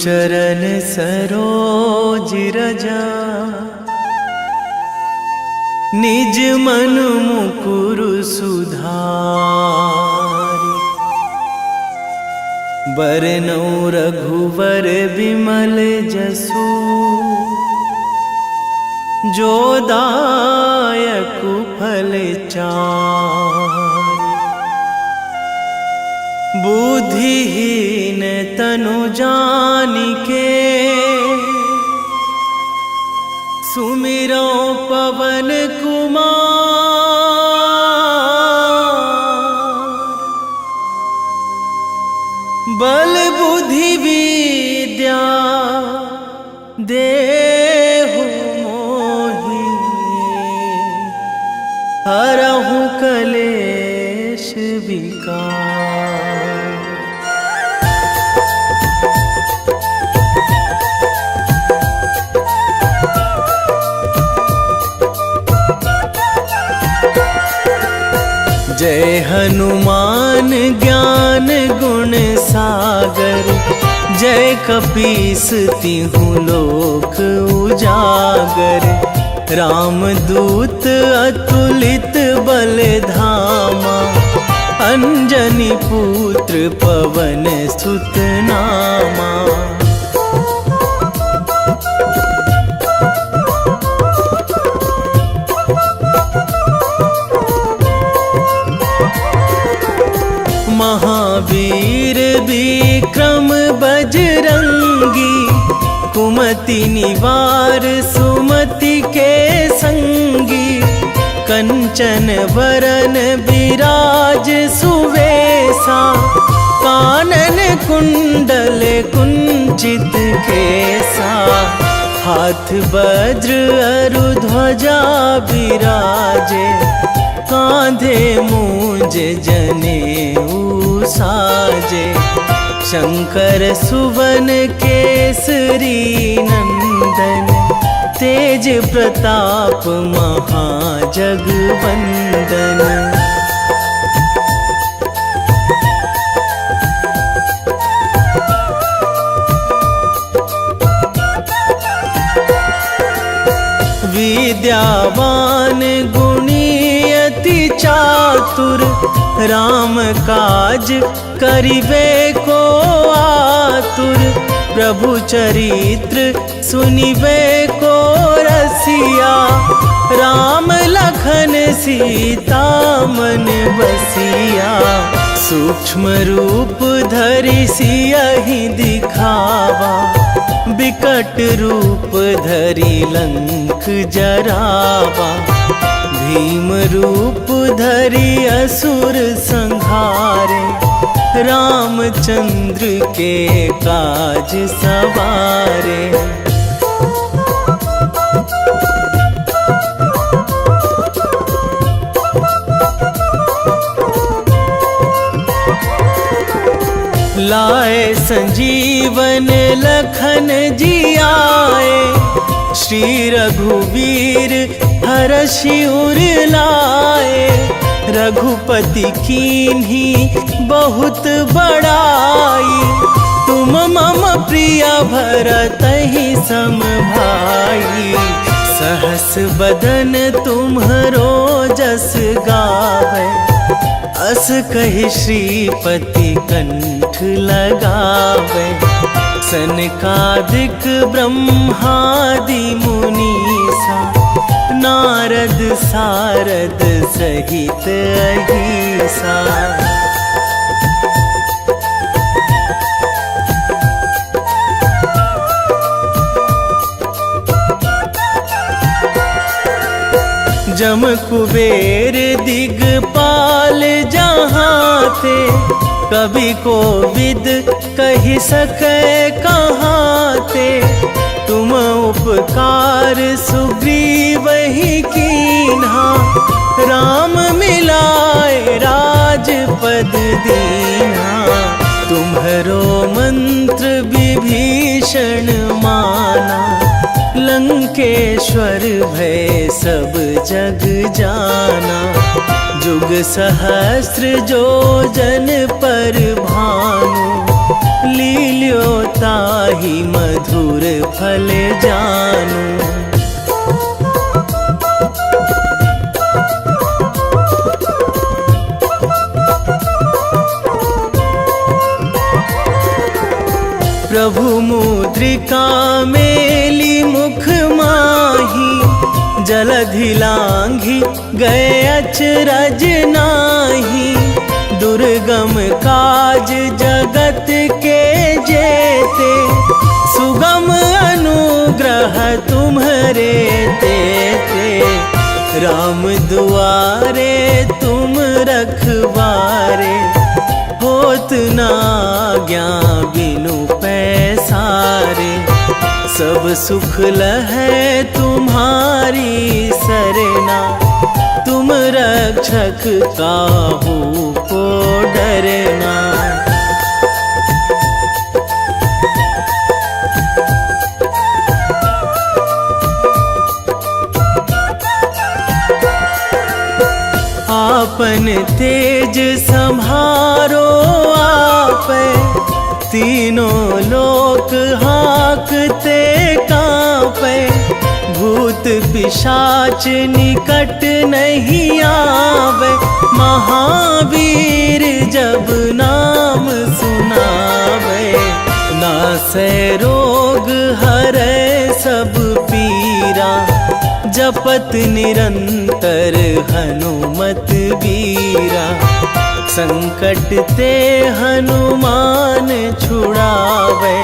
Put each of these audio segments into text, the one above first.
चरण सरोज रजा, निज मन मुकुर सुधारि। बरनौ रघुवर बिमल जसु, जो दायक फल चारि। बुद्धिहीन तनु जानिके, सुमिरो पवन कुमार। बल बुद्धि विद्या देहु मोहि, हरहु कलेश विकार। जय हनुमान ज्ञान गुण सागर, जय कपीस तिहु लोक उजागर। रामदूत अतुलित बल धामा, अंजनी पुत्र पवन सुत नामा। महावीर विक्रम बजरंगी, कुमति निवार सुमति के संगी। कंचन वरन विराज सुवेशा, कानन कुंडल कुंचित केसा। हाथ वज्र अरु ध्वजा बिराजे, कांधे मूंज जनेऊ साजे। शंकर सुवन केसरी नंदन, तेज प्रताप महाजगवंदन। विद्यावान गुणी अति चातुर, राम काज करिबे को आतुर। प्रभु चरित्र सुनिबे को रसिया, राम लखन सीता मन बसिया। सूक्ष्म रूप धरि सियहि दिखावा, बिकट रूप धरि लंक जरावा। भीम रूप धरि असुर संहारे, रामचंद्र के काज सवारे। लाए संजीवन लखन जियाए, श्री रघुवीर हरषि उर लाए। रघुपति कीन्ही बहुत बड़ाई, तुम मम प्रिय भरतहि सम भाई। सहस बदन तुम्हरो जस गावै, अस कहि श्रीपति कंठ लगावै। सनकादिक ब्रह्मादि मुनीसा, नारद सारद सहित अहिसा। जम कुबेर दिगपाल जहाँ थे, कवि कोविद कहि सकै कहाँ ते। तुम उपकार सुग्रीवहि कीन्हा, राम मिलाए राजपद दीन्हा। तुम्हरो मंत्र विभीषण माना, लंकेश्वर भय सब जग जाना। जुग सहस्र जो जन पर भानु, लील्यो ताहि मधुर फल जानू। प्रभु मुद्रिका मेली मुख माही, जलधि लांघी गए अचरज नाही। दुर्गम काज जगत के जेते, सुगम अनुग्रह तुम्हरे तेते। राम दुआरे तुम रखवारे, होत ना आज्ञा बिनु पैसारे। सब सुख लहै तुम्हारी सरना, तुम रक्षक काहू को डरना। आपन तेज संभारो आपे, तीनों लोक हाँकते कांपे। भूत पिशाच निकट नहीं आवे, महावीर जब नाम सुनावे। नासै रोग हरै सब पीरा, जपत निरंतर हनुमत बीरा। संकट ते हनुमान छुड़ावे,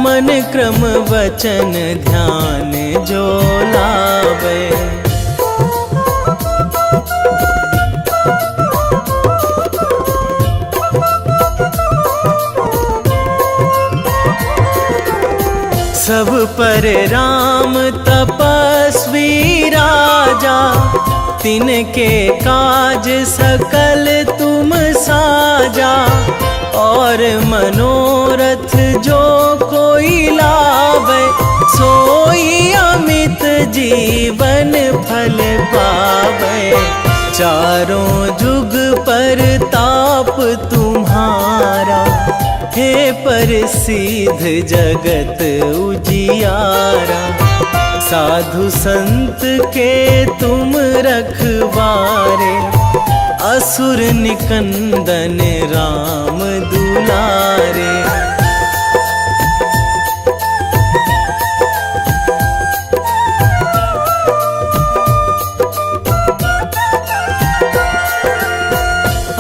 मन क्रम वचन ध्यान जो लावे। सब पर राम तपस्वी राजा, तिनके काज सकल तुम साजा। और मनोरथ जो कोई लावे, सोई अमित जीवन फल पावे। चारों जुग पर ताप तुम्हारा, हे प्रसिद्ध जगत उजियारा। साधु संत के तुम रखवारे, असुर निकंदन राम दुलारे।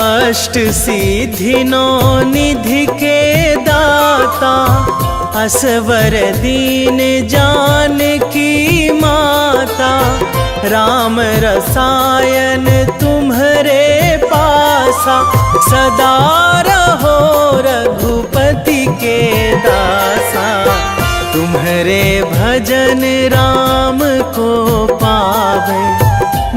अष्ट सिद्धि नौ निधि के दाता, असवर दीन जानकी माता। राम रसायन तुम्हरे पासा, सदा रहो रघुपति के दासा। तुम्हरे भजन राम को पावे,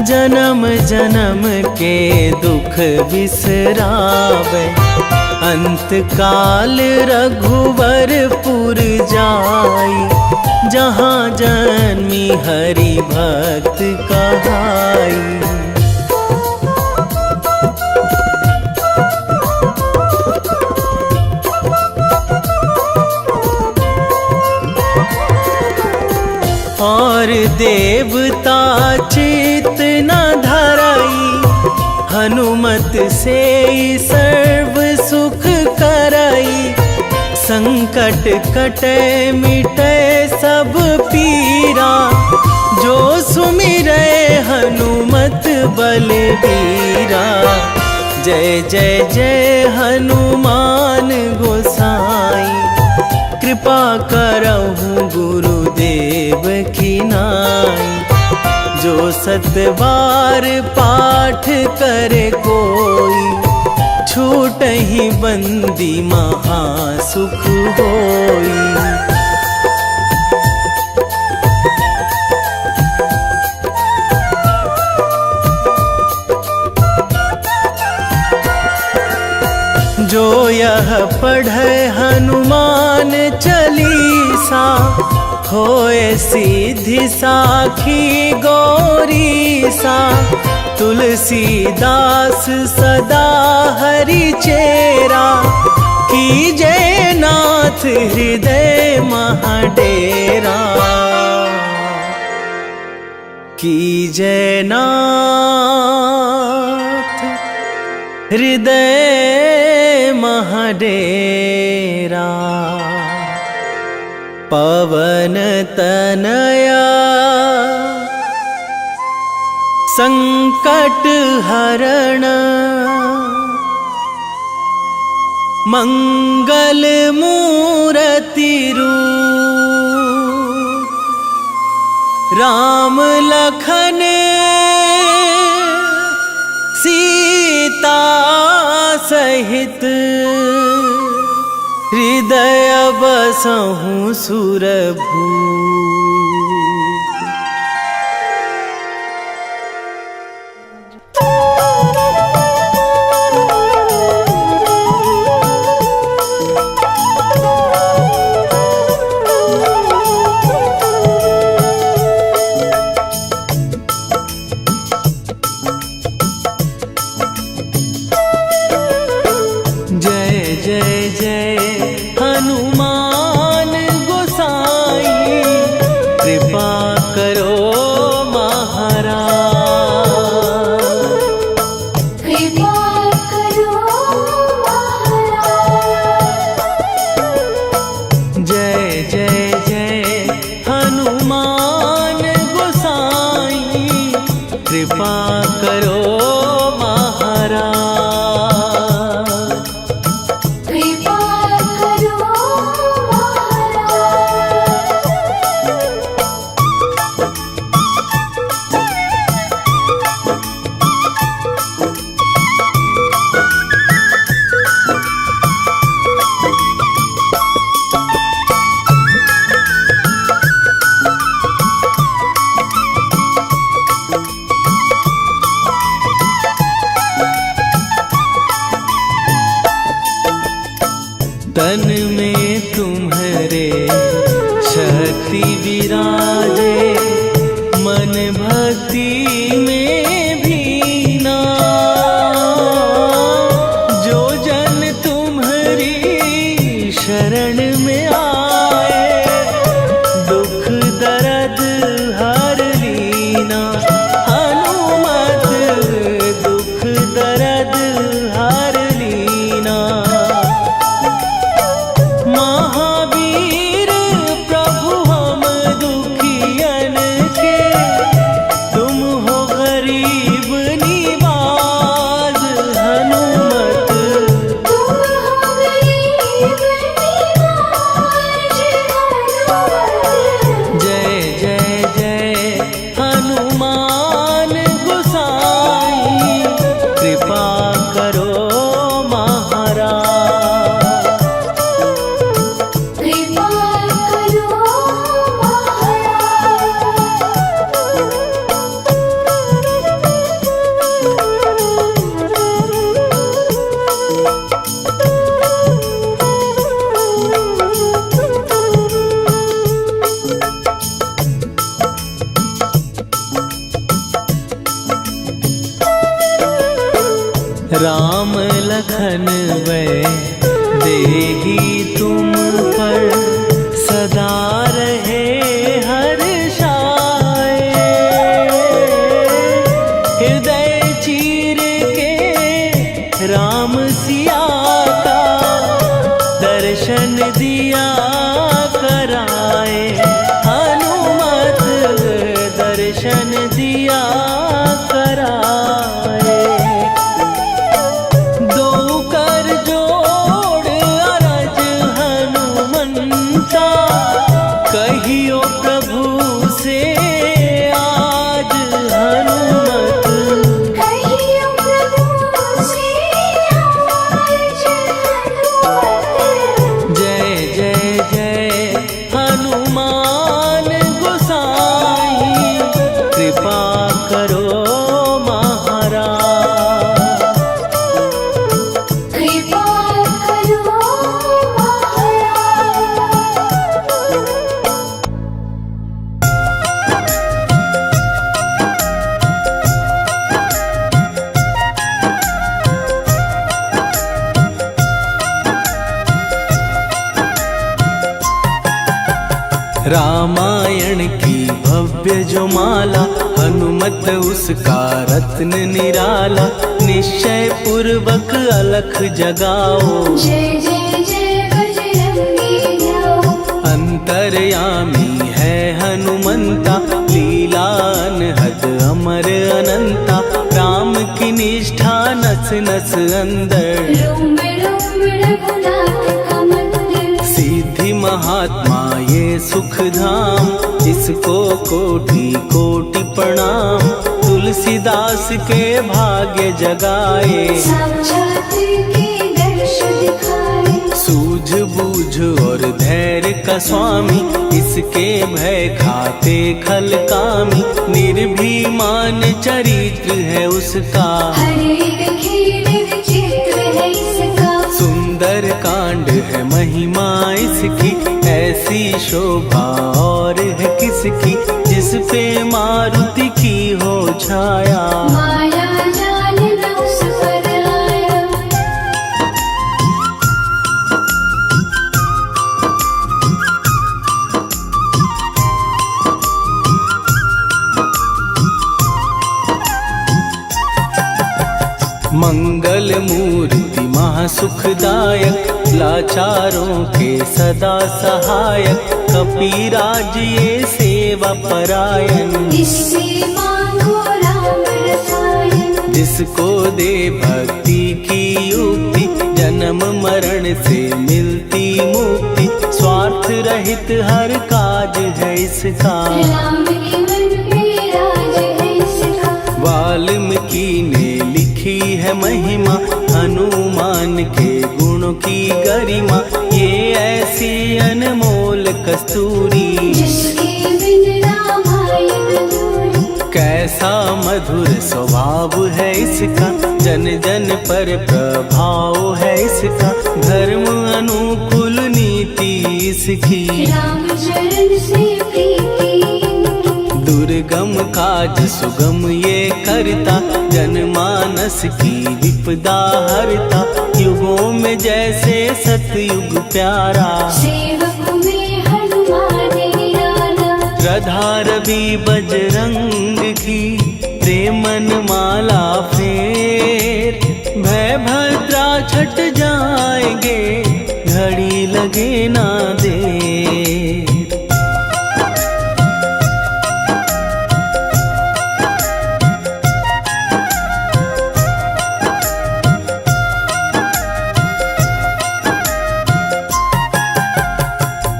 जन्म जन्म के दुख बिसरावे। अंत काल रघुवरपुर जाई, जहाँ जन्मी हरि भक्त कहाई। और देवता चित न धराई, हनुमत से सर्व सुख कराई। संकट कटे मिटे सब पीरा, जो सुमिरै हनुमत बलबीरा। जय जय जय हनुमान गोसाई, कृपा करहु गुरुदेव की नाई। जो सतबार पाठ करे कोई, छूटहि बंदी महासुख होई। जो यह पढ़े हनुमान चालीसा, होए सीधी साखी गौरीसा। तुलसीदास सदा हरि चेरा, कीजे नाथ हृदय महाडेरा, कीजे नाथ हृदय महाडेरा। पवन तनया संकट हरण, मंगल मूर्ति रूप, राम लखन सीता सहित, हृदय बसहु सुरभूप। जय जय जय हनुमान गोसाई, कृपा करो महाराज, कृपा करो महाराज। जय जय जय हनुमान गोसाई, कृपा करो महाराज। तन में तुम्हारे शक्ति विराजे, मन भक्ति में भीना, जो जन तुम्हारी शरण में आए, दुख दर्द हर लीना। हनुमत दुख दर्द हर लीना, महावीर प्रभु हम दुखियन के, तुम हो गरीब निवाज। हनुमत तुम हो गरीब निवाज। जय जय जय हनुमान गोसाई, कृपा करो महाराज। कृपा करो राम लखन वै देही तुम पर, सदा रहे हर्षाए। हृदय चीर के राम सिया का, दर्शन दिया कराए। हनुमत दर्शन दिया कराए। दो कर जोड़ अरज हनुमंता, कहियो रामायण की भव्य जो माला, हनुमत उसका रत्न निराला। निश्चय पूर्वक अलख जगाओ, जय जय जय बजरंगी जाओ। अंतर्यामी है हनुमंता, लीला अनहद अमर अनंता। राम की निष्ठा नस नस अंदर, रोम रोम रघुनाथ का मंदिर। सिद्धि महात्मा ये सुख धाम, इसको कोटि कोटि प्रणाम। तुलसीदास के भाग्य जगाए, साक्षात के दर्श दिखाए। सूझबूझ और धैर्य का स्वामी, इसके भय खाते खल कामी। निर्भीमान चरित्र है उसका, हर एक खेल विचित्र है इसका। सुंदर कांड है महिमा इसकी। ऐसी शोभा और है किसकी, जिस पे मारुति की हो छाया। माया जाल न उस पर आया। मंगल मूर्ति महासुखदायक, लाचारों के सदा सहायक। कपीराज ये सेवा परायण, इससे मांगो राम रसायन। जिसको दे भक्ति की युक्ति, जन्म मरण से मिलती मुक्ति। स्वार्थ रहित हर काज है इसका, राम के मन में राज है इसका। वाल्मीकि ने लिखी है महिमा, हनुमान के गुणों की गरिमा। ये ऐसी अनमोल कस्तूरी, जिसके बिन रामायण अधूरी। कैसा मधुर स्वभाव है इसका, जन जन पर प्रभाव है इसका। धर्म अनुकूल नीति इसकी, राम चरण से प्रीति इनकी। दुर्गम काज सुगम ये करता, जनमानस की विपदा हरता। युगों में जैसे सतयुग प्यारा, सेवक में हनुमान निराला। श्रद्धा रवि बजरंग की, प्रेमन माला फेर। भय भद्रा छट जाएंगे, घड़ी लगे ना देर।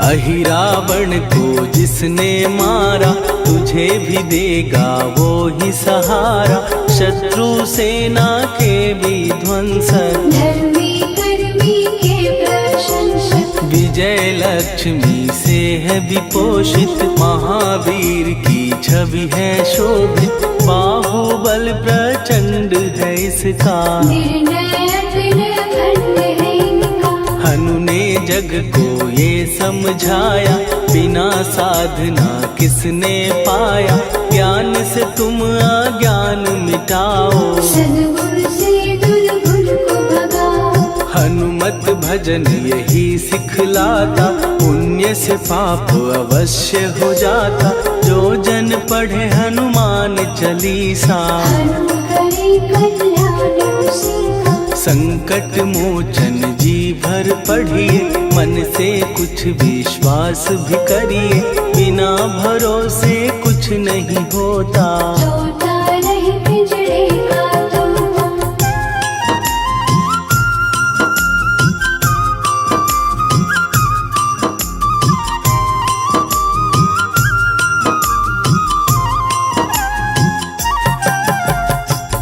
अहिरावण को जिसने मारा, तुझे भी देगा वो ही सहारा। शत्रु सेना के विध्वंसक, धर्मी कर्मी के प्रशंसक। विजय लक्ष्मी से है विपोषित। महावीर की छवि है शोभित, बाहुबल प्रचंड है इसका। निर्णय अखंड है इनका। हनु ने जग को ये समझाया, बिना साधना किसने पाया। ज्ञान से तुम अज्ञान मिटाओ, सद्गुण से दुर्गुण को भगाओ। हनुमत भजन यही सिखलाता, पुण्य से पाप अवश्य हो जाता। जो जन पढ़े हनुमान चालीसा, हनु करे कल्याण उसी का। संकट मोचन जी भर पढ़िए, मन से कुछ विश्वास भी करिए। बिना भरोसे कुछ नहीं होता, तोता रहे पिंजड़े का तोता।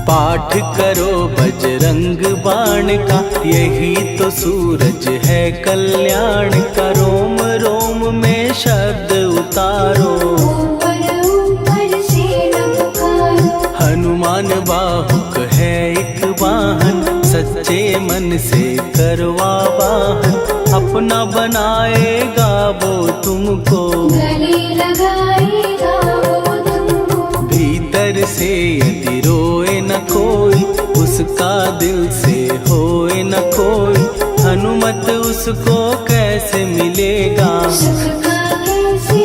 पाठ करो बजरंग बाण का, यही तो सूरज है कल्याण का। रोम रोम में शब्द उतारो, ऊपर ऊपर से न पुकारो। हनुमान बाहुक है एक वाहन, सच्चे मन से करवा वाहन। अपना बनाएगा वो तुमको, गले लगाएगा वो तुमको। भीतर से यदि रोए न कोई, उसका दिल से होए न कोई। हनुमत उसको कैसे मिलेगा, सुख का कैसे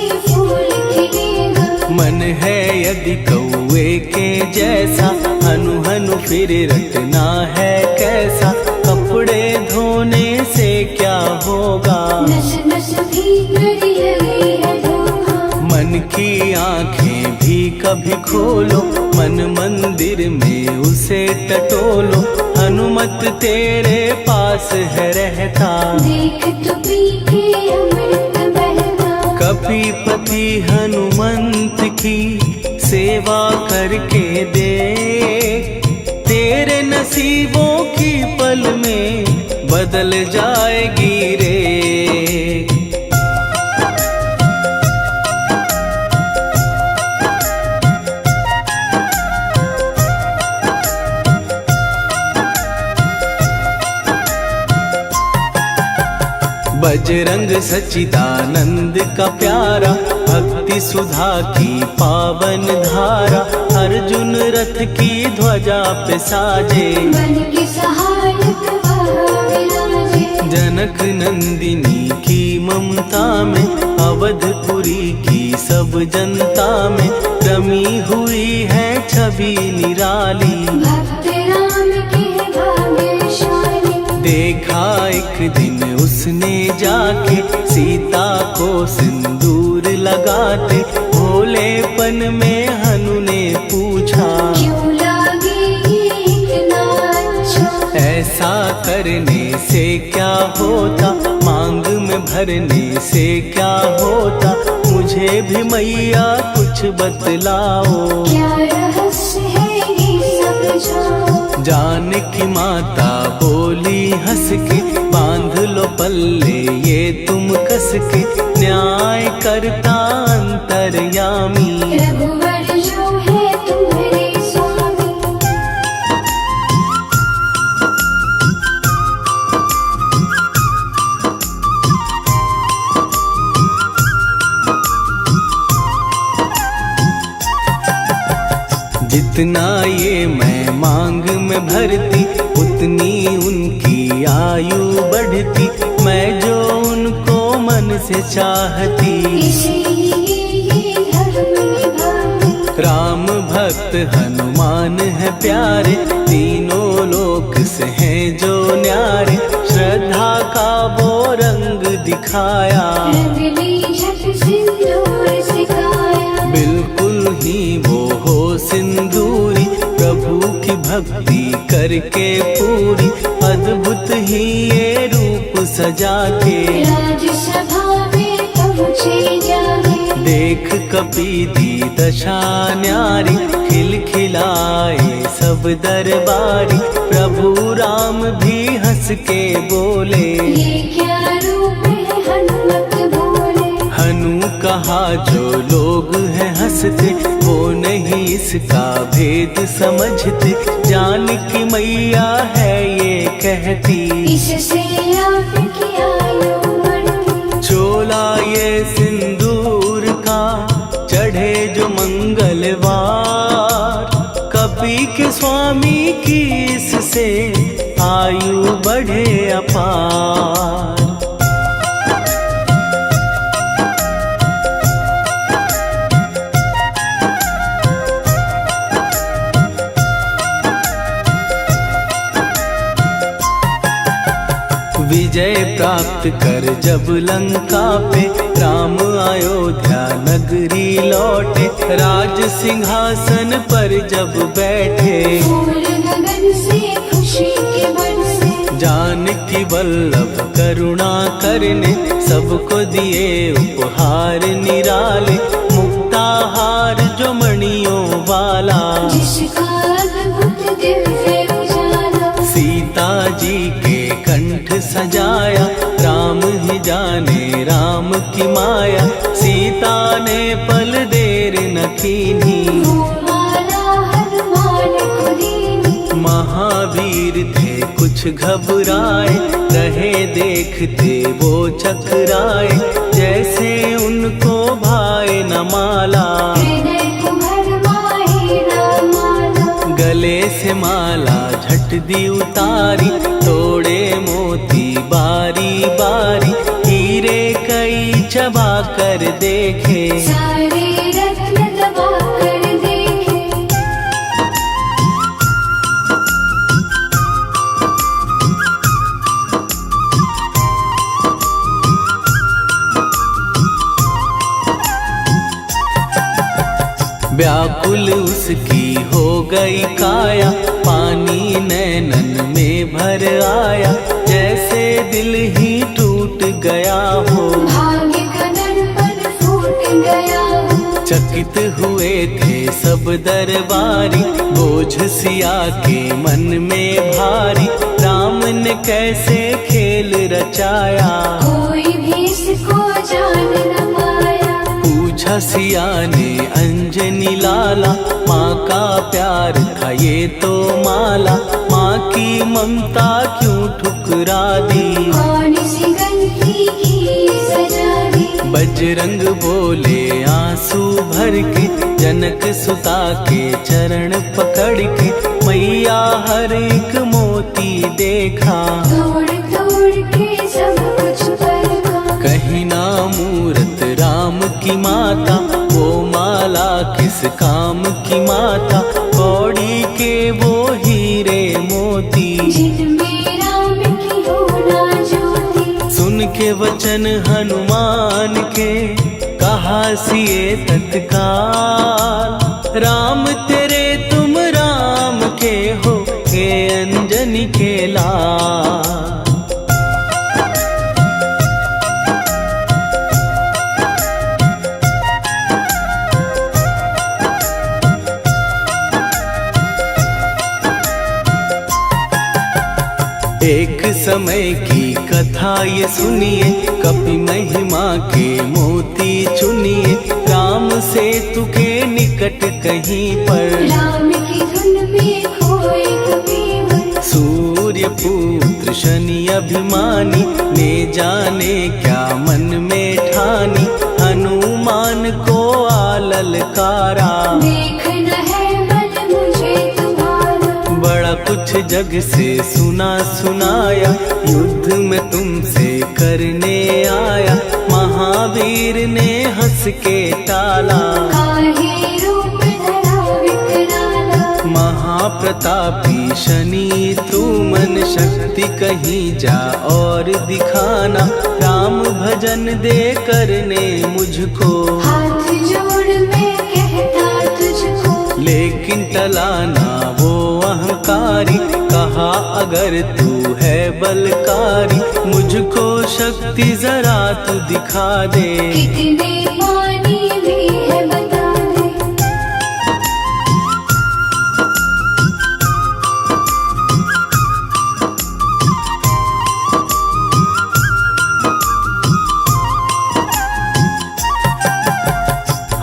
भी कौए के जैसा, हनु हनु फिर रटना है कैसा, कपड़े धोने से क्या होगा, नस नस भीतर लगी है धोखा। मन की आंखें भी कभी खोलो, मन मंदिर में उसे टटोलो, हनुमत तेरे पास है रहता, देख तो पी के अमृत बहता। कपीपति हनुमंत की सेवा करके देख, तेरे नसीबों की पल में बदल जाएगी रे। बजरंग सच्चिदानंद का प्यारा, भक्ति सुधा की पावन धारा, अर्जुन रथ की ध्वजा पे साजे, मन के सहायक वहाँ विराजे। जनक नंदिनी की ममता में, अवधपुरी की सब जनता में, रमी हुई है छवि निराली, भक्त राम के भाग्यशाली। देखा एक दिन उसने जाके सीता को सिंदूर लगाते, भोलेपन में हनु ने पूछा, क्यों लागे ये इतना अच्छा। ऐसा करने से क्या होता, मांग में भरने से क्या होता, मुझे भी मैया कुछ बतलाओ, क्या रहस्य है ये सब जाओ। जानकी माता बोली हंस के, बांध लो पल्ले ये तुम कस के, न्याय करता अंतर्यामी, रघुवर जो है तुम्हारे स्वामी। जितना ये मैं मांग में भरती, उतनी उनकी आयु बढ़ती, मैं जो उनको मन से चाहती, इसीलिए ये धर्म निभाती। राम भक्त हनुमान है प्यारे, तीनों लोक से हैं जो न्यारे, श्रद्धा का वो रंग दिखाया, रंग ली झट सिंदूर सिखाया। बिल्कुल ही वो हो सिंदूरी, प्रभु की भक्ति करके पूरी, अद्भुत ही ये रूप सजा के, राजसभा में पहुँचे जाके। देख कपीदी दशा न्यारी, खिलखिलाए सब दरबारी, प्रभु राम भी हंस के बोले, ये क्या रूप है हनुमत बोले। हनु कहा जो लोग हैं हंसते, वो नहीं इसका भेद समझते, जानकी मैया है ये कहती, इससे आपकी आयु बढ़ती। चोला ये सिंदूर का चढ़े जो मंगलवार, कपी के स्वामी की इससे आयु बढ़े अपार। विजय प्राप्त कर जब लंका पे, राम अयोध्या नगरी लौटे, राज सिंहासन पर जब बैठे, फूल गगन से खुशी के बरसे। जानकी वल्लभ करुणा करने, सबको दिए उपहार निराले, मुक्ताहार जो मणियों वाला, जिसका अद्भुत दिव्य उजाला। सीता जी के कंठ सजाया, राम ही जाने राम की माया, सीता ने पल देर न कीन्ही, वो माला हनुमान को दीनी। महावीर थे कुछ घबराए, रहे देखते वो चकराए, जैसे उनको भाए न माला, हृदय को भरमाए रामाला। गले से माला झट दी उतारी, तोड़े मोती बारी बारी, हीरे कई चबा कर देखे, सारे रत्न दबा कर देखे। व्याकुल उसकी हो गई काया, पानी नैनन में भर आया, जैसे दिल ही टूट गया हो। भाग्य का दर्पण फूट गया हो। चकित हुए थे सब दरबारी, बोझ सिया के मन में भारी, राम ने कैसे खेल रचाया, कोई भी इसको जान न पाया। पूछा सिया ने अंजनी लाला, माँ का प्यार था ये तो माला, माँ की ममता क्यों ठुकरा दी, कौन सी गलती की सजा दी। बजरंग बोले आंसू भर के, जनक सुता के चरण पकड़ के, मैया हर एक मोती देखा, तोड़ तोड़ के सब कुछ परखा। कहीं ना मूरत राम की माता, वो माला किस काम की माता, कौड़ी के वो हीरे मोती, जिनमें राम की हो ना ज्योति। सुन के वचन हनुमान के, कहा सिए तत्काल, राम तेरे तुम राम के हो, हे अंजनी के लाल। एक समय की कथा ये सुनिए, कपि महिमा के मोती चुनिए, राम सेतु के निकट कहीं पर, राम की धुन में खोए कबीर। सूर्य पुत्र शनि अभिमानी, ने जाने क्या मन में ठानी, हनुमान को आललकारा, देखना है बल मुझे तुम्हारा। बड़ा कुछ जग से सुना सुनाया, युद्ध में तुमसे करने आया, महावीर ने हंस के टाला, काहे रूप धरा विकराला। महाप्रतापी शनि तू मन शक्ति कहीं जा और दिखाना, राम भजन दे करने मुझको, हाथ जोड़ मैं कहता तुझको। लेकिन टलाना वो अहंकारी, कहा अगर तू है बलकारी, मुझको शक्ति जरा तू दिखा दे, कितने पानी भी है बता दे।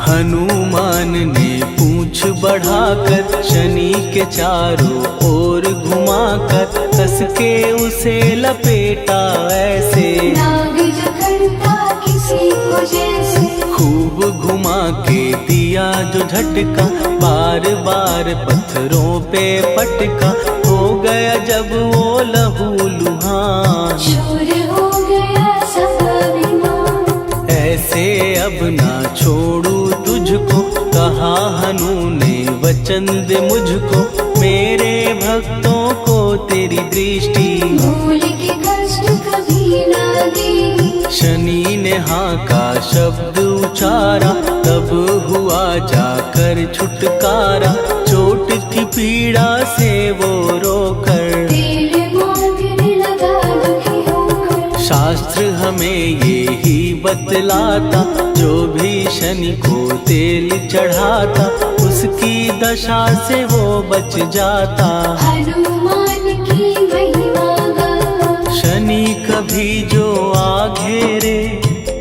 हनुमान ने पूंछ बढ़ाकर, शनि के चारों ओर घुमाकर, कस के उसे लपेटा ऐसे, नाग जो करता किसी को जैसे। खूब घुमा के दिया जो झटका, बार बार पत्थरों पे पटका, हो गया जब वो लहू लुहान, शूर हो गया सब अभिमान। ऐसे अब ना छोड़ू तुझको, कहा हनु ने वचन दे मुझको, मेरे भक्तों को तेरी दृष्टि, भूल के कष्ट कभी ना देगी। शनि ने हाँ का शब्द उचारा, तब हुआ जाकर छुटकारा, चोट की पीड़ा से वो रोकर, तेल मांगने लगा दुखी होकर। शास्त्र हमें ये ही बतलाता, जो भी शनि को तेल चढ़ाता, उसकी दशा से वो बच जाता। हनुमान की महिमा गाता। शनि कभी जो आ घेरे,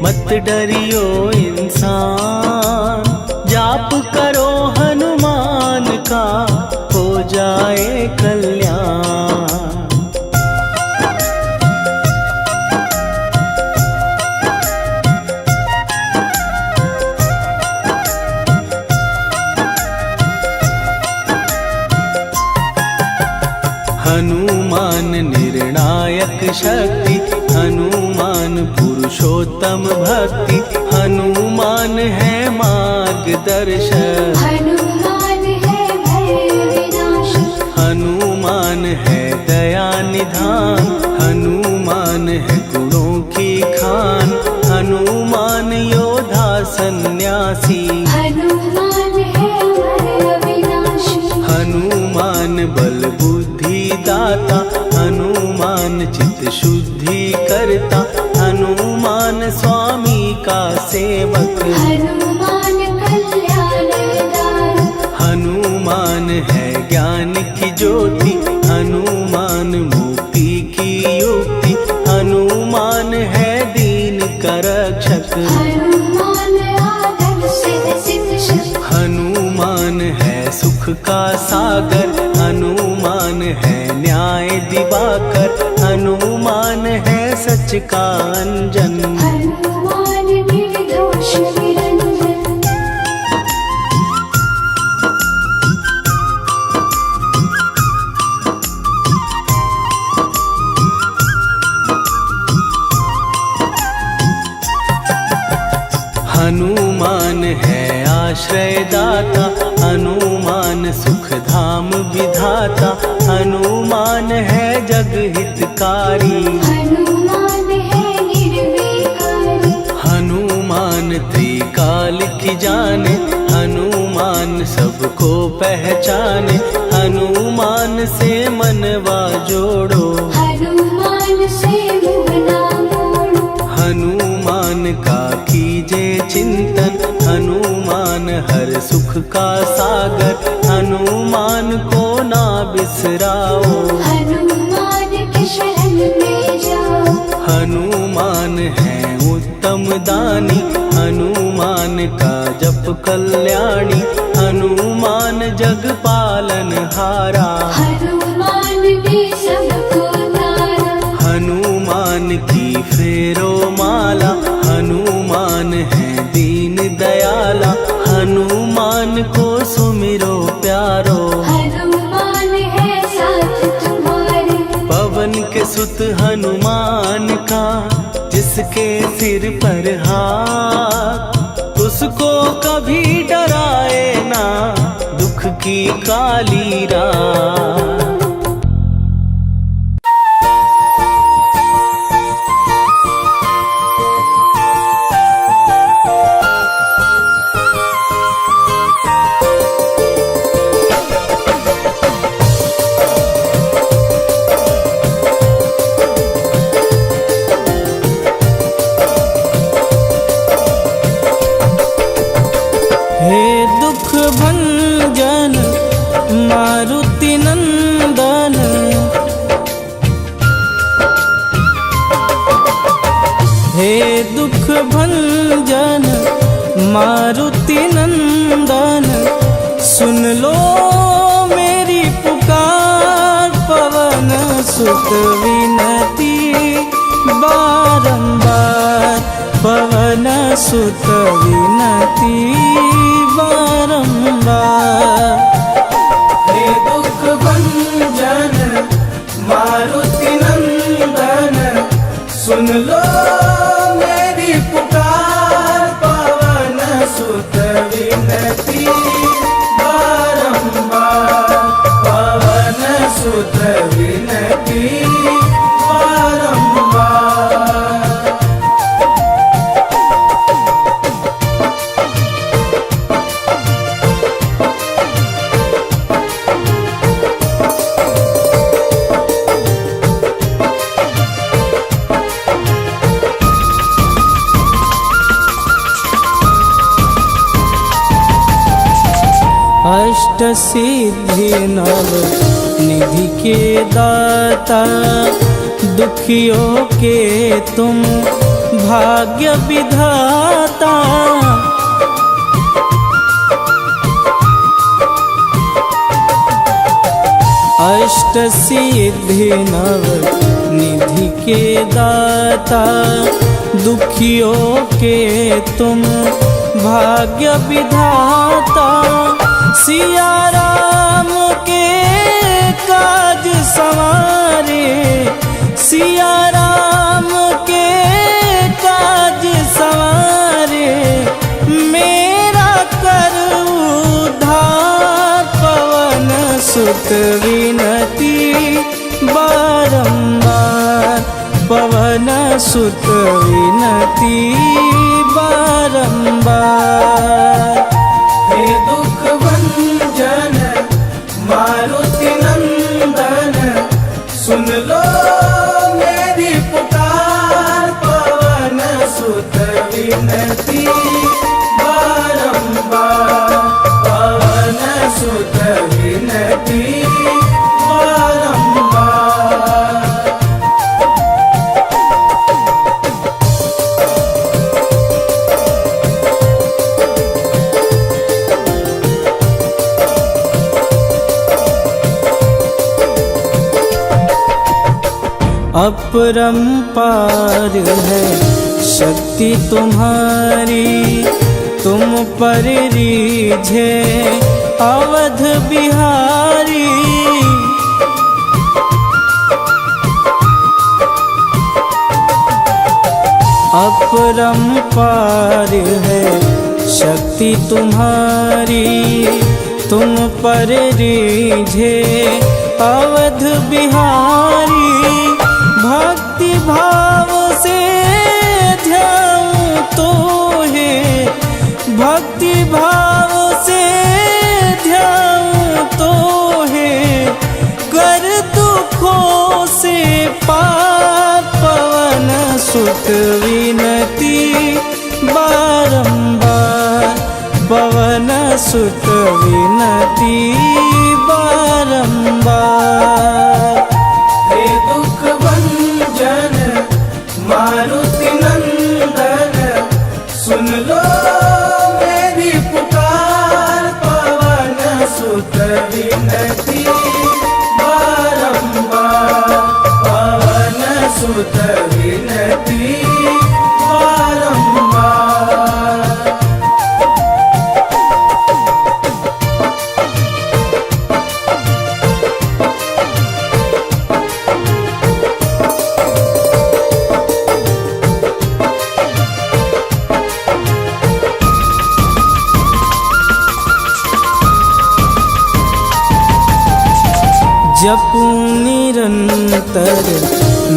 मत डरियो इंसान, जाप करो हनुमान का, हो जाए कल्याण। हनुमान निर्णायक शक्ति, हनुमान पुरुषोत्तम भक्ति, हनुमान है मार्गदर्शक, हनुमान है भय विनाशक। हनुमान है दया निधान, हनुमान है गुणों की खान, हनुमान योद्धा सन्यासी, हनुमान है बल बुद्धि दाता, हनुमान चित्त शुद्धि करता, हनुमान स्वामी का सेवक। हनुमान कल्याण दायक, हनुमान है ज्ञान की ज्योति, हनुमान मुक्ति की युक्ति, हनुमान है दीन का रक्षक। हनुमान आदर सिद्ध शक्ति, हनुमान है सुख का सागर, हनुमान है न्याय दिवाकर, हनुमान है सच का अंजन। हनुमान निर्दोष निरंजन। हनुमान है आश्रय दाता, हनुमान सुख धाम विधाता, हनुमान है जग हितकारी। हनुमान है निर्विकारी, हनुमान त्रिकाल की जाने, हनुमान सबको पहचाने, हनुमान से मनवा जोड़ो। हनुमान से मुँह ना मोड़ो। हनुमान का कीजे चिंतन, हनुमान हर सुख का सागर, हनुमान को ना बिसराओ। हनुमान के शरण में जाओ। हनुमान है उत्तम दानी, हनुमान का जप कल्याणी, हनुमान जग पालन हारा। हनुमान ने सबको तारा। हनुमान की फेरो माला, हनुमान है दीन दयाला, हनुमान को सुमिरो प्यारो। हनुमान है साथ तुम्हारे। पवन के सुत हनुमान का, जिसके सिर पर हाथ, उसको कभी डराए ना दुख की काली रात। हे दुख भंजन मारुति नंदन, हे दुख भंजन मारुति नंदन, सुन लो मेरी पुकार, पवन सुत विनती बारंबार, पवन सुत विनती बारंबार। हे दुख भंजन मारुति नंदन, सुन लो मेरी पुकार, पवन सुत विनती बारंबार, पवन सुत विनती बारंबार। अष्ट सिद्धि नव निधि के दाता, दुखियों के तुम भाग्य विधाता। अष्ट सिद्धि नव निधि के दाता, दुखियों के तुम भाग्य विधाता। सिया राम के काज संवारे, सिया राम के काज संवारे, मेरा कर उद्धार, पवन सुत विनती बारंबार, पवन सुत विनती बारंबार। हे दुख भंजन मारुति नंदन, अपरंपार है शक्ति तुम्हारी, तुम पर रीझे अवध बिहारी। अपरंपार है शक्ति तुम्हारी, तुम पर रीझे अवध बिहारी। भक्ति भाव से ध्याऊं तो है, भक्ति भाव से ध्याऊं तो है, कर दुखों से पार पवन सुत विनती बारंबार, पवन सुत विनती बारंबार। हे दुख भंजन मारुति नंदन, सुन लो मेरी पुकार, पवन सुत विनती बारंबार, पवन सुत विनती बारंबार। जपूं निरंतर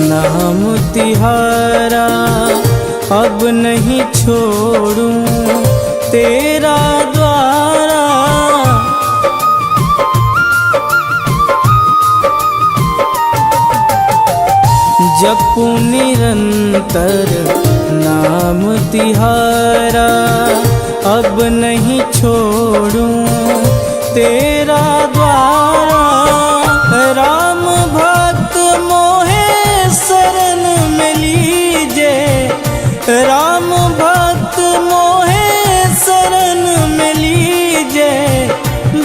नाम तिहारा, अब नहीं छोड़ूं तेरा द्वारा। जपूं निरंतर नाम तिहारा, अब नहीं छोड़ूं तेरा द्वारा। राम भक्त मोहे शरण में लीजे, राम भक्त मोहे शरण में लीजे।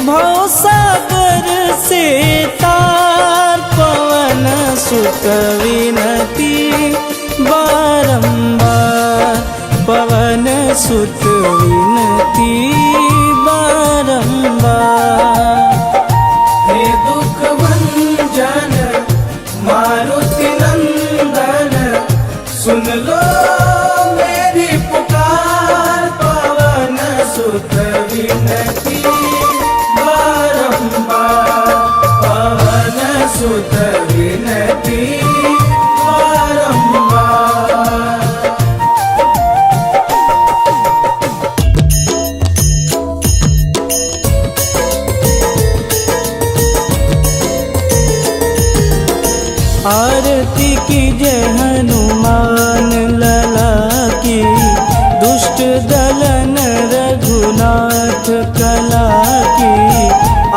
भवसागर से तार पवन सुत विनती बारंबार, पवन सुत विनती बारंबार। हे दुख भंजन मारुति नंदन, सुन लो मेरी पुकार, पवन सुत विनती बारंबार, पवन सुत विनती बारंबार। आरती की जय हनुमान लला की, दुष्ट दलन रघुनाथ कला की।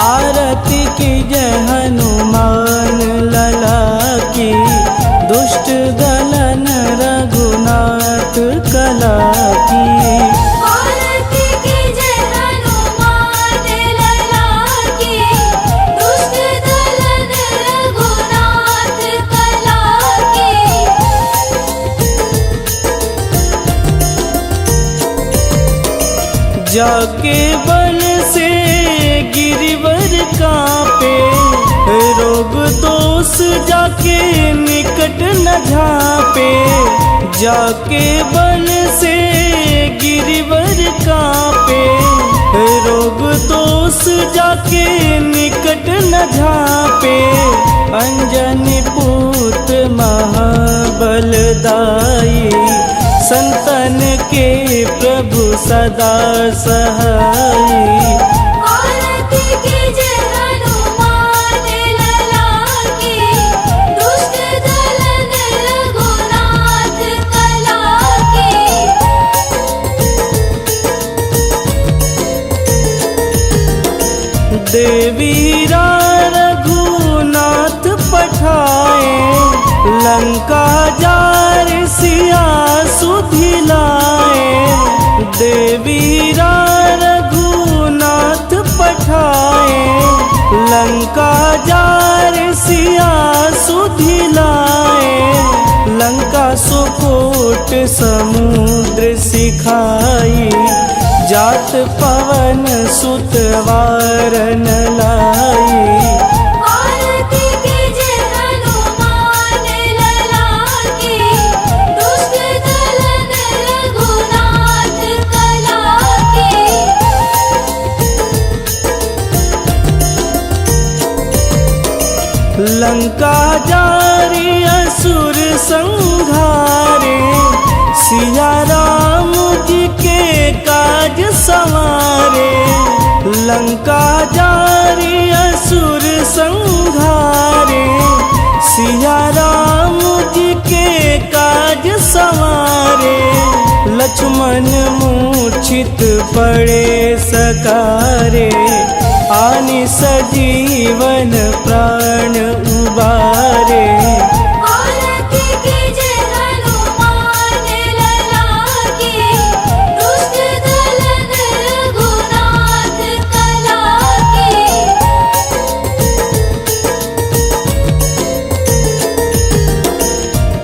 आरती की जय हनुमान लला की, दुष्ट दलन रघुनाथ कला की। आरती की जय हनुमान लला की, दुष्ट दलन रघुनाथ कला की। जाके बल से गिरिवर कांपे, रोग दोष जाके निकट न झांपे। जाके बल से गिरिवर कांपे, रोग दोष जाके निकट न झांपे। अंजनी पूत महाबलदाई, संतन के प्रभु सदा सहाई। आरती की जय हनुमान लला की, दुष्ट दलन रघुनाथ कला की। देवीरा रघुनाथ पठाए, लंका जार सिया सुधिलाए। देवीरा रघुनाथ पठाए, लंका जार सिया सुधि लाए, लंका सुकोट समुद्र सिखाई, जात पवन सुत वारन लाई। आरती कीजे हनुमान लला की, दुष्ट दलन रघुनाथ कला की। लंका जारी असुर संहारे, सिया राम जी के काज संवारे। लंका जारी असुर संहारे, सिया राम जी के काज संवारे। लक्ष्मण मूर्छित पड़े सकारे, आनि सजीवन प्राण उबारे। आरती कीजे हनुमान लला की, दुष्ट दलन रघुनाथ कला की।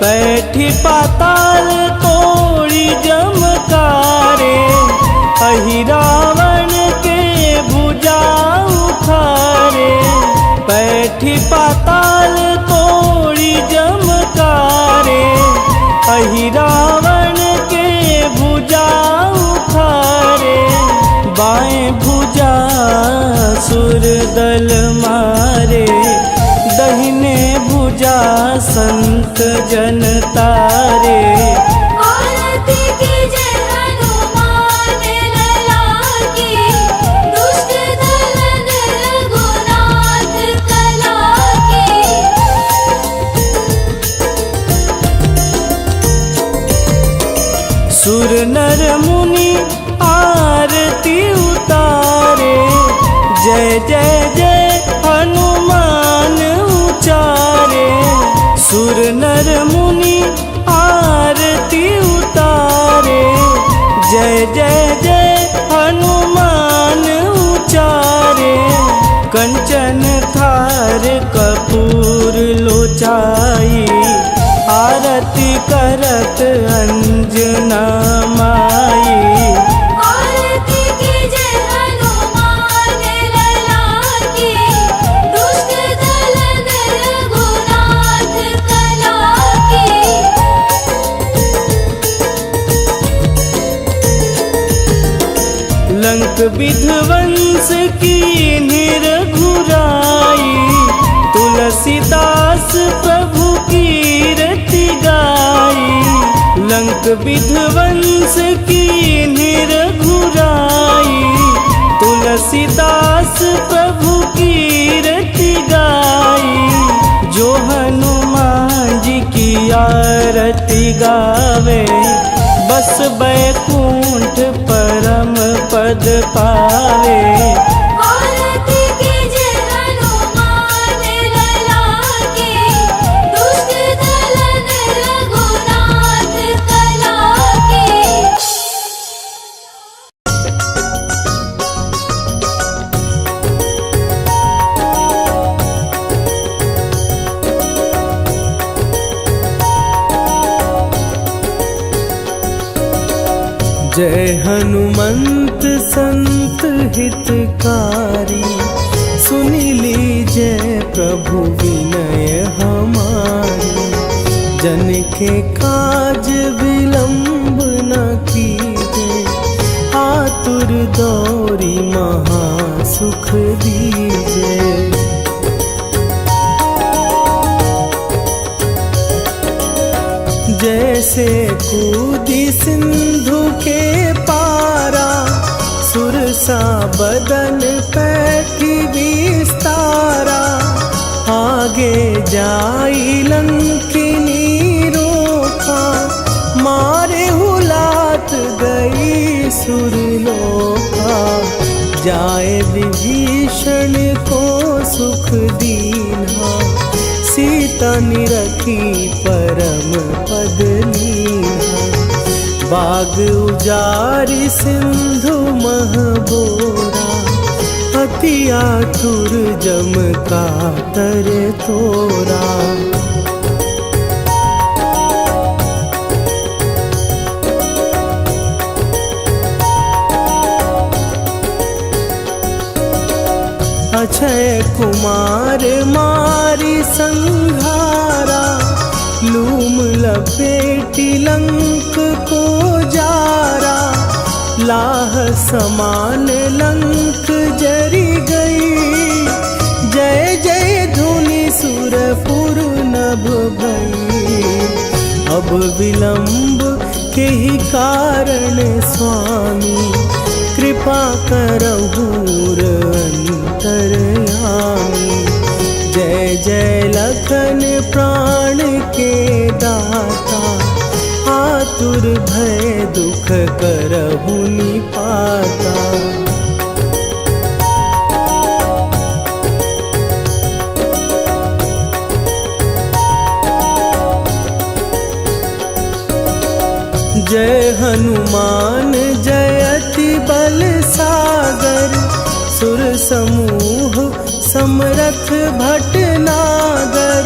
बैठी पाताल तोड़ी जमकारे, अहि रावण के भुजा उखारे। बैठी पाताल तोड़ी जमकारे, अहि रावण के भुजा उखारे। बाएं भुजा सुर दल मारे, दहिने भुजा संत जन तारे। आरती कीजे हनुमान लला की, दुष्ट दलन रघुनाथ कला की। सुर नर मुनि आरती उतारे, जय जय जय हनुमान उचारे। सुर नर मुनि आरती उतारे, जय जय जय हनुमान उचारे। कंचन थार कपूर लोचाई, आरती करत अंजना माई। आरती कीजे हनुमान लला की, दुष्ट दलन रघुनाथ कला की। लंक विध्वंस की निरघुराई, तुलसीदास प्रभु कीरति गाई। लंक विध्वंस की निरघुराई, तुलसीदास प्रभु कीरति गाई। जो हनुमान जी की आरती गावे, बस बैकुंठ परम पद पावे। आरती कीजे हनुमान लला की, दुष्ट दलन रघुनाथ कला की। जय हनुमंत संत हितकारी, सुनि लीजय प्रभु विनय हमारी। जन के काज विलंब न कीजे, आतुर दौरी महासुख दीजे। जैसे कूदी सिंधु के पारा, सुरसा बदन पैठी विस्तारा। आगे जाई लंकिनी रोका, मारे हुलात गई सुरलोका। जाए विभीषण को सुख दीना, सीता निरखी परम पद लीना। बाग उजारी सिंधु महबोरा, अति आतुर जम का तर तोरा। अक्षय कुमार मारी संहारा, लूम लपेटी लंक को जारा। लाह समान लंक जरी गई, जय जय धुनि सुरपुर नभ भई। अब विलंब के ही कारण स्वामी, कृपा करहु अंतरयामी। जय जय लखन प्राण के दाता, आतुर भय दुख करहु निपाता। जय हनुमान जयति बल सागर, सुर समूह समरथ भटनागर।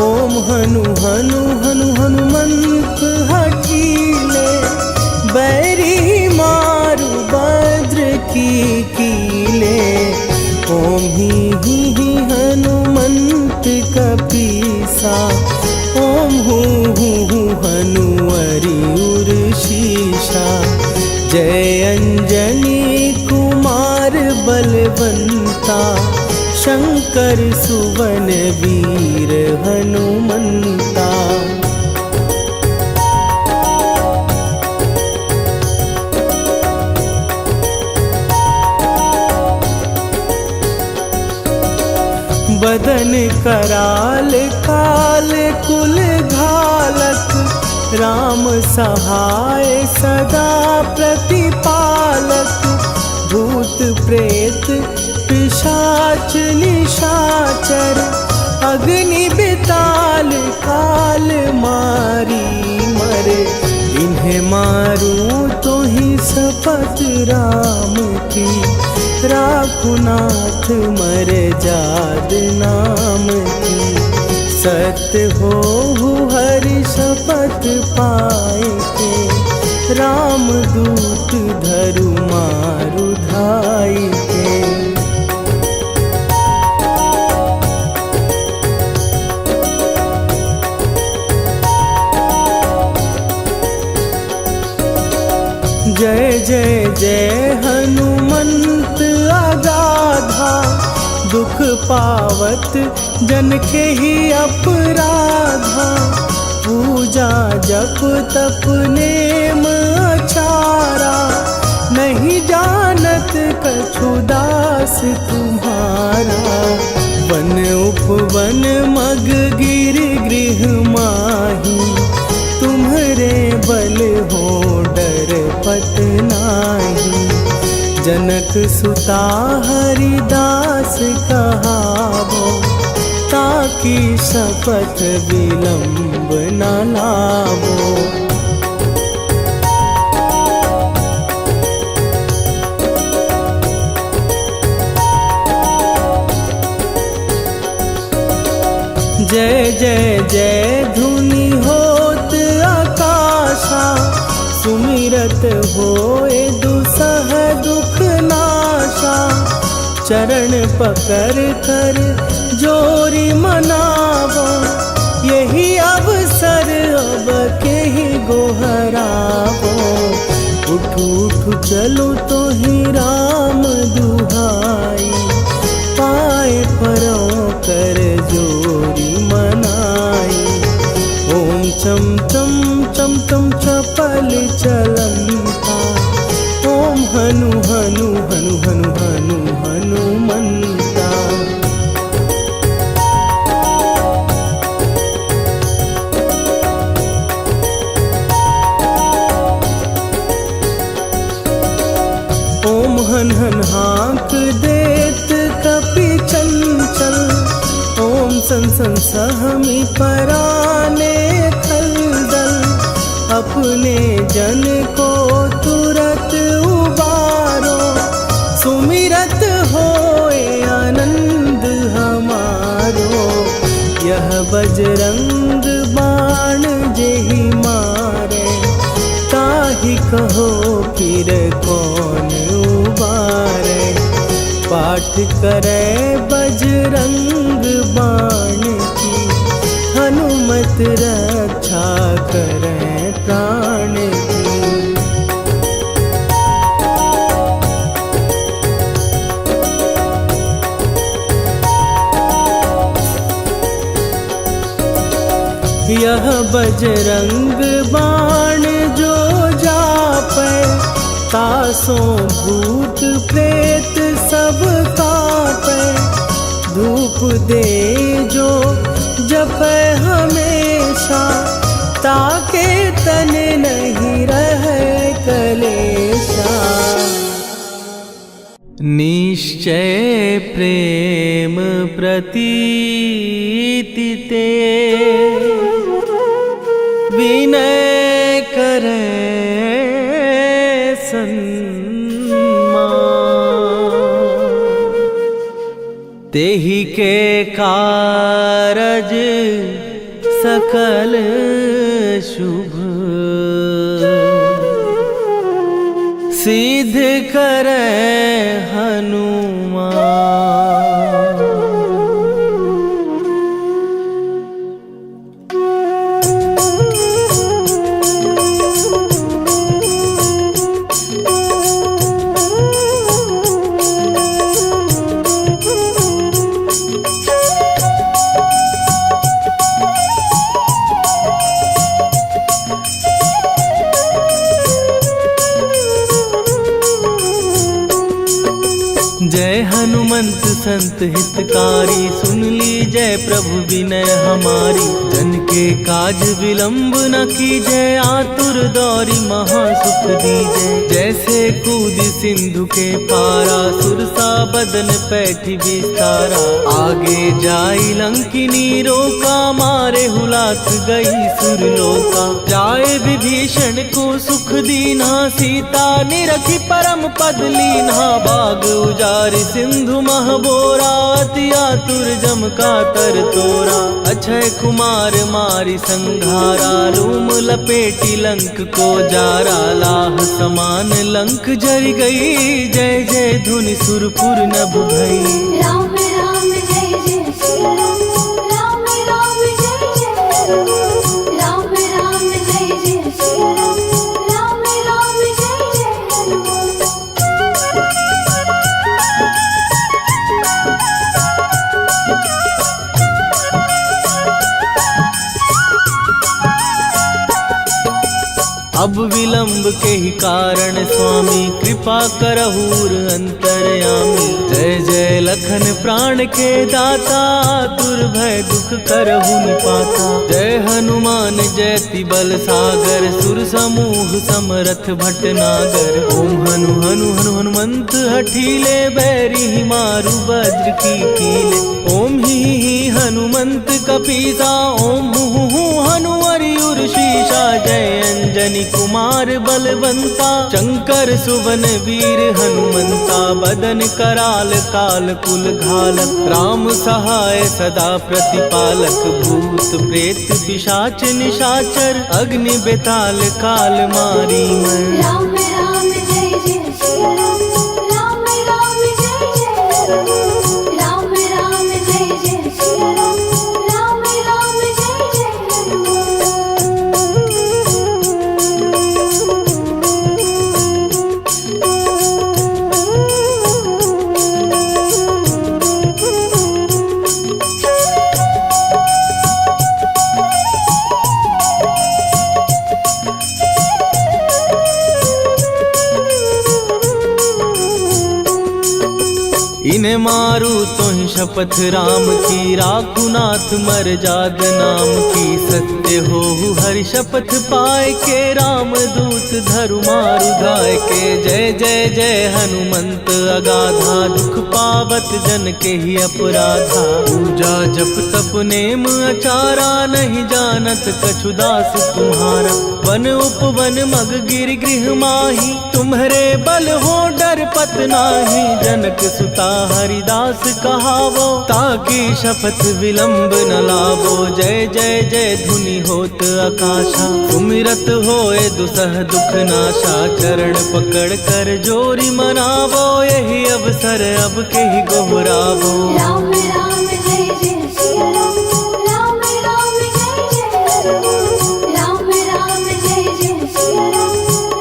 ओम हनु हनु हनु हनुमंत हठीले, बैरी मारु भद्र की कीले। ओम ही हनुमंत कपीसा, ओम हूँ हनुवरि उर शीशा। जय अंजनी कुमार बलवंता, शंकर सुवन वीर हनुमंता। बदन कराल काल कुल घालक, राम सहाय सदा प्रतिपालक। भूत प्रेत पिशाच निशाचर, अग्नि बिताल काल मारी मरे। इन्हें मारूं तो ही शपथ राम की, राखुनाथ मर जाद नाम की। सत्य हो हरि शपथ पाए के, राम दूत धरु मारु धाई के। जय जय जय हनुमंत अगाधा, दुख पावत जन के ही अपराधा। पूजा जप तप नेम अचारा, नहीं जानत कछु दास तुम्हारा। वन उपवन मग गिर गृह माही, तुम्हरे बल हो डर पत नाही। जनक सुता हरिदास कहावो, ताकि शपथ विलंब न लावो। जय जय जय धुनि होत आकाशा, सुमिरत होए दुसह दुख नाशा। चरण पकड़ कर जोरी मनावो, यही अवसर अब के ही गोहरावो। उठ उठ चलो तो ही राम दुहाई, पाए परों कर जोरी मनाई। ओम चम चम चम चम चपल चलंता, ओम हनु हनु हनु हनु हनु हनुमंता। ओम हन हन हाँक देत कपि चंचल, ओम सन सन सहमी पराने खलदल। अपने जन को तुरत उबारो, सुमिरत हो पाठ करे बजरंग बाण की, हनुमत रक्षा करे प्राण की। यह बजरंग बाण जो जापै, तासों भूत प्रेत सब कापै। धूप दे जो जपै हमेशा, ताके तन नहीं रहे कलेशा। निश्चय प्रेम प्रतीति ते, विनय करे सन्मान। तेहि के कारज सकल शुभ, सिद्ध करे हनुमान। जय हनुमंत संत हितकारी, सुन ली जय प्रभु विनय हमारी। जन के काज विलंब न कीजय, आतुर दौरी महासुख दीजय। जैसे कूद सिंधु के पारा, सुरसा बदन पैठी विस्तारा। आगे जाई लंकिनी रोका, मारे हुलाक गई सुरलोका। जाए विभीषण को सुख दीना, सीता निरखी परम पद लीना। बाग उजारि सिंधु महबोरा, अति आतुर जम का तर तोरा। अक्षय कुमार मारि संघारा, रूम लपेटी लंक को जारा। लाह समान लंक जरि गई, जय जय धुनि सुरपुर नभ भई। राम राम जय जय सिया राम, राम राम जय जय हनुमान। राम राम जय जय सिया राम, राम राम जय जय हनुमान। अब विलंब के ही कारण स्वामी, कृपा करहूर अंतरयामी। जय जय लखन प्राण के दाता, दुर्भय दुख करहु निपाता। जय हनुमान जयति बल सागर, सुर समूह समरथ भटनागर। ओम हनु हनु हनु हनुमंत हठीले, बैरी मारु वज्र की कीले। ओम ही हनुमंत कपीसा, ओम हु हनुमरि उर्शीषा। जय अंजनी कुमार बलवंता, शंकर सुवन वीर हनुमंता। बदन कराल काल कुल घालक, राम सहाय सदा प्रतिपालक। भूत प्रेत पिशाच निशाचर, अग्नि बेताल काल मारी मैं। राम राम जय जय सिया राम, राम राम जय जय हनुमान। राम राम जय जय सिया राम, राम राम जय जय हनुमान। इन्हें मारू तो ही शपथ राम की, राखू नाथ मर जाग नाम की। सत्य हो हरि शपथ पाए के, राम दूत धरु मारु धाय के। जय जय जय हनुमंत अगाधा, दुख पावत जन के ही अपराधा। पूजा जप तप नेम अचारा, नहीं जानत कछु दास तुम्हारा। वन उपवन मग गिर गृह माही, तुम्हारे बल हो डर पत नाही। जनक सुता हरिदास कहावो, ताकि शपथ विलंब न लावो। जय जय जय धुनि नहीं होत आकाशा। सुमिरत होए दुसह दुख नाशा, चरण पकड़ कर जोरी मनावो, यही अवसर अब के ही गोहरावो। राम राम जय जय सिया राम, राम राम जय जय हनुमान। राम राम जय जय सिया राम,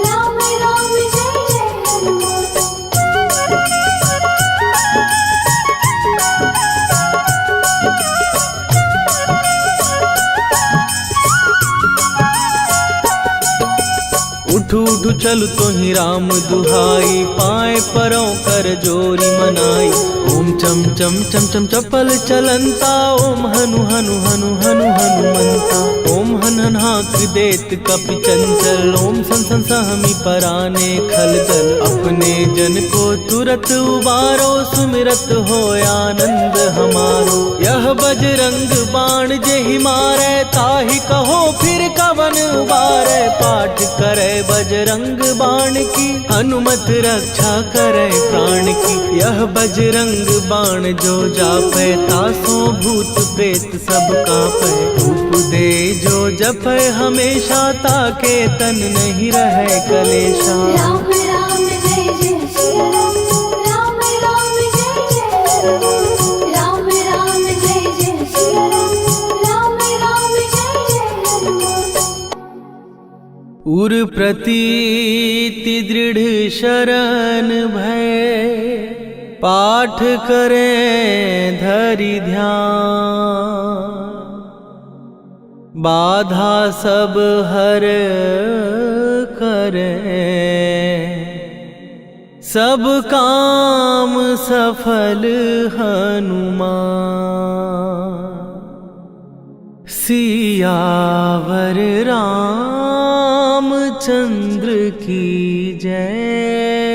राम राम जय जय हनुमान। उठू उठू चल तो ही राम दुहाई, पाए परों कर जोरी मनाई। ओम चम चम चम चम चपल चलंता, ओम हनु हनु हनु हनु हनुमंता। ओम हन हन हाक देत कपि चंचल, ओम सन सन सहमी पराने खलदल। अपने जन को तुरत उबारो, सुमिरत हो आनंद हमारो। यह बजरंग बाण जेहि मारे, ताहि कहो फिर कवन उबारे। पाठ करे बजरंग बाण की, हनुमत रक्षा करे प्राण की। यह बजरंग बाण जो जापे, तासो भूत प्रेत सब कापे। धूप दे जो जपे हमेशा, ताके तन नहीं रहे कलेशा। राम राम जय जय सिया राम, राम राम जय जय हनुमान। राम राम जय जय सिया राम, राम राम जय जय हनुमान। उर प्रतीति दृढ़ शरण भय, पाठ करें धरि ध्यान। बाधा सब हर करें, सब काम सफल हनुमान। सियावर रामचंद्र की जय।